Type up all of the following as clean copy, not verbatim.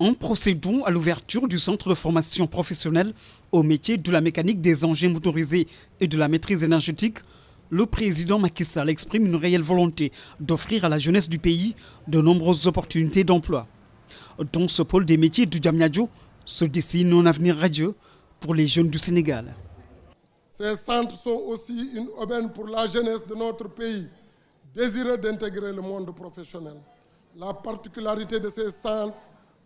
En procédant à l'ouverture du centre de formation professionnelle au métier de la mécanique des engins motorisés et de la maîtrise énergétique, le président Macky Sall exprime une réelle volonté d'offrir à la jeunesse du pays de nombreuses opportunités d'emploi. Dans ce pôle des métiers du Diamniadio se dessine un avenir radieux pour les jeunes du Sénégal. Ces centres sont aussi une aubaine pour la jeunesse de notre pays, désireux d'intégrer le monde professionnel. La particularité de ces centres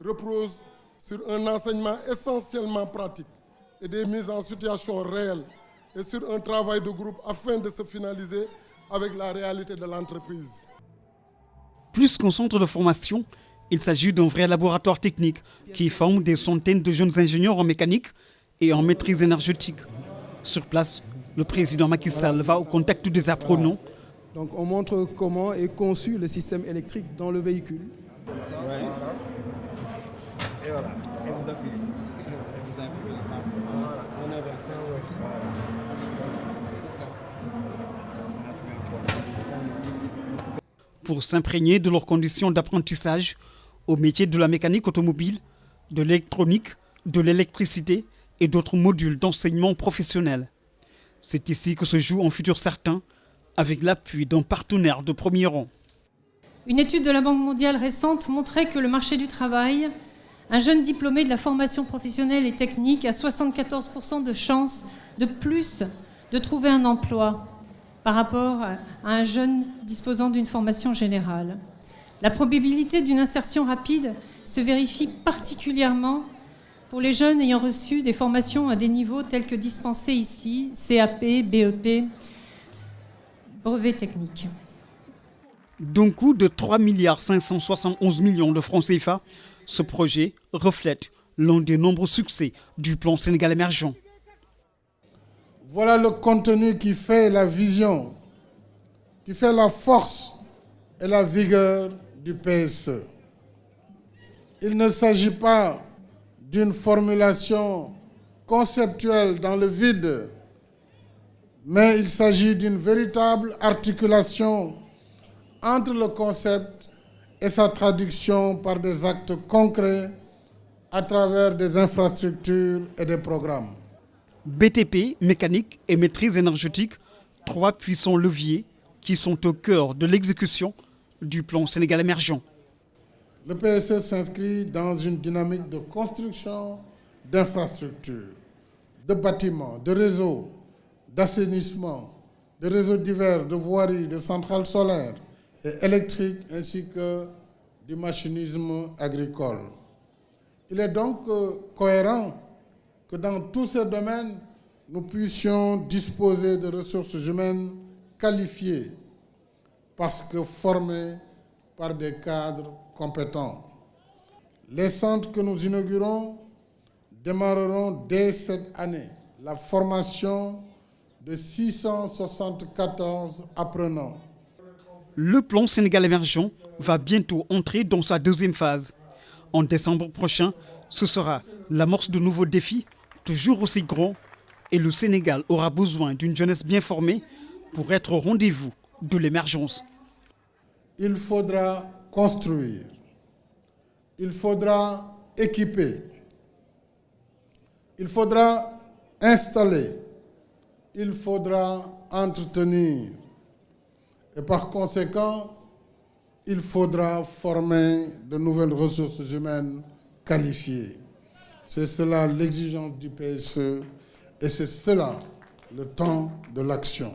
repose sur un enseignement essentiellement pratique et des mises en situation réelles et sur un travail de groupe afin de se finaliser avec la réalité de l'entreprise. Plus qu'un centre de formation, il s'agit d'un vrai laboratoire technique qui forme des centaines de jeunes ingénieurs en mécanique et en maîtrise énergétique. Sur place, le président Macky Sall va au contact des apprenants. Donc on montre comment est conçu le système électrique dans le véhicule. Ouais. Et voilà. Et vous appuyez. Et vous appuyez ensemble. Voilà. On inverse. Voilà. C'est ça. Pour s'imprégner de leurs conditions d'apprentissage au métier de la mécanique automobile, de l'électronique, de l'électricité et d'autres modules d'enseignement professionnel. C'est ici que se joue un futur certain, avec l'appui d'un partenaire de premier rang. Une étude de la Banque mondiale récente montrait que le marché du travail, un jeune diplômé de la formation professionnelle et technique a 74% de chances de plus de trouver un emploi par rapport à un jeune disposant d'une formation générale. La probabilité d'une insertion rapide se vérifie particulièrement pour les jeunes ayant reçu des formations à des niveaux tels que dispensés ici, CAP, BEP, brevet technique. D'un coût de 3 571 millions de francs CFA, ce projet reflète l'un des nombreux succès du plan Sénégal émergent. Voilà le contenu qui fait la vision, qui fait la force et la vigueur du PSE. Il ne s'agit pas d'une formulation conceptuelle dans le vide, mais il s'agit d'une véritable articulation entre le concept et sa traduction par des actes concrets à travers des infrastructures et des programmes. BTP, mécanique et maîtrise énergétique, trois puissants leviers qui sont au cœur de l'exécution du plan Sénégal émergent. Le PSE s'inscrit dans une dynamique de construction d'infrastructures, de bâtiments, de réseaux, d'assainissement, de réseaux divers, de voiries, de centrales solaires et électriques, ainsi que du machinisme agricole. Il est donc cohérent que dans tous ces domaines, nous puissions disposer de ressources humaines qualifiées, parce que formées par des cadres compétents. Les centres que nous inaugurons démarreront dès cette année la formation de 674 apprenants. Le plan Sénégal émergent va bientôt entrer dans sa deuxième phase. En décembre prochain, ce sera l'amorce de nouveaux défis, toujours aussi grands, et le Sénégal aura besoin d'une jeunesse bien formée pour être au rendez-vous de l'émergence. Il faudra construire, il faudra équiper, il faudra installer, il faudra entretenir. Et par conséquent, il faudra former de nouvelles ressources humaines qualifiées. C'est cela l'exigence du PSE et c'est cela le temps de l'action.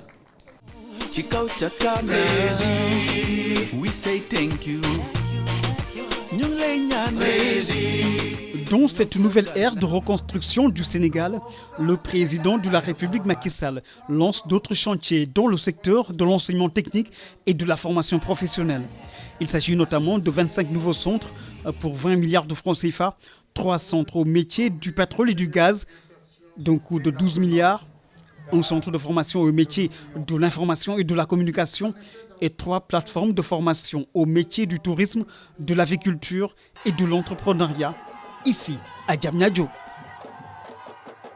Dans cette nouvelle ère de reconstruction du Sénégal, le président de la République Macky Sall lance d'autres chantiers dans le secteur de l'enseignement technique et de la formation professionnelle. Il s'agit notamment de 25 nouveaux centres pour 20 milliards de francs CFA, 3 centres au métier du pétrole et du gaz d'un coût de 12 milliards, un centre de formation au métier de l'information et de la communication et 3 plateformes de formation au métier du tourisme, de l'aviculture et de l'entrepreneuriat, ici à Diamniadio.